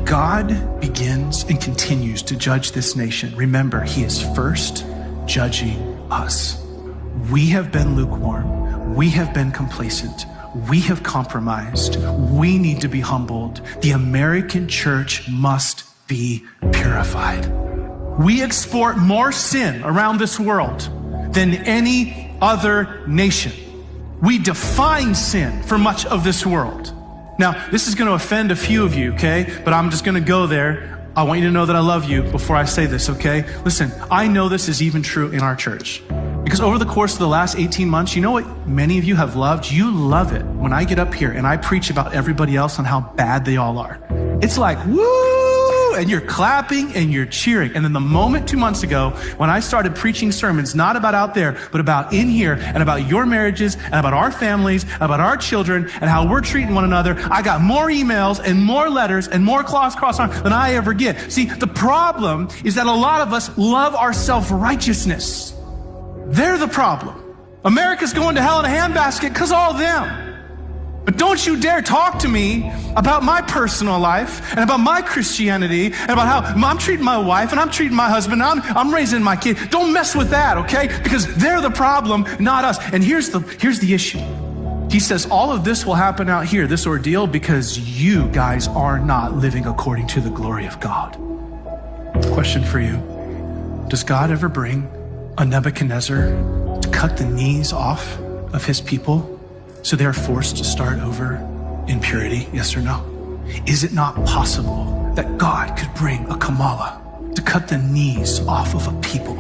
God begins and continues to judge this nation, remember, he is first judging us. We have been lukewarm. We have been complacent. We have compromised. We need to be humbled. The American church must be purified. We export more sin around this world than any other nation. We define sin for much of this world. Now, this is going to offend a few of you, okay? But I'm just going to go there. I want you to know that I love you before I say this, okay? Listen, I know this is even true in our church. Because over the course of the last 18 months, you know what many of you have loved? You love it when I get up here and I preach about everybody else and how bad they all are. It's like, woo! And you're clapping and you're cheering. And then the moment 2 months ago, when I started preaching sermons, not about out there, but about in here and about your marriages and about our families, and about our children and how we're treating one another, I got more emails and more letters and more claws crossed arms than I ever get. See, the problem is that a lot of us love our self-righteousness. They're the problem. America's going to hell in a handbasket because all of them. But don't you dare talk to me about my personal life and about my Christianity and about how I'm treating my wife and I'm treating my husband and I'm raising my kid. Don't mess with that, okay? Because they're the problem, not us. And here's the issue. He says all of this will happen out here, this ordeal, because you guys are not living according to the glory of God. Question for you. Does God ever bring a Nebuchadnezzar to cut the knees off of his people so they're forced to start over in purity? Yes or no? Is it not possible that God could bring a Kamala to cut the knees off of a people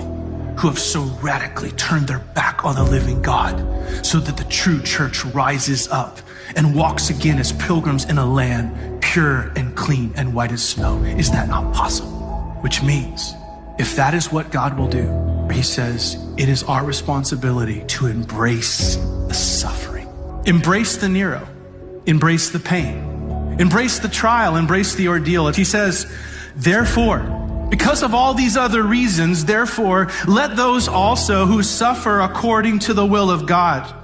who have so radically turned their back on the living God, so that the true church rises up and walks again as pilgrims in a land pure and clean and white as snow? Is that not possible? Which means, if that is what God will do, he says, it is our responsibility to embrace the suffering. Embrace the Nero. Embrace the pain. Embrace the trial. Embrace the ordeal. He says, therefore, because of all these other reasons, therefore, let those also who suffer according to the will of God.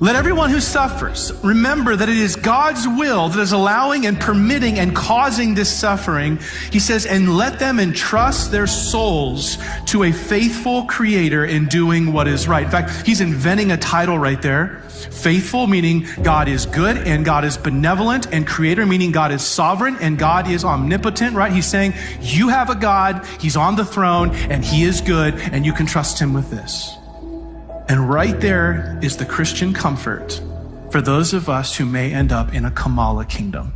Let everyone who suffers remember that it is God's will that is allowing and permitting and causing this suffering. He says, and let them entrust their souls to a faithful Creator in doing what is right. In fact, he's inventing a title right there. Faithful, meaning God is good and God is benevolent, and Creator, meaning God is sovereign and God is omnipotent, right? He's saying you have a God, he's on the throne and he is good and you can trust him with this. And right there is the Christian comfort for those of us who may end up in a Kamala kingdom.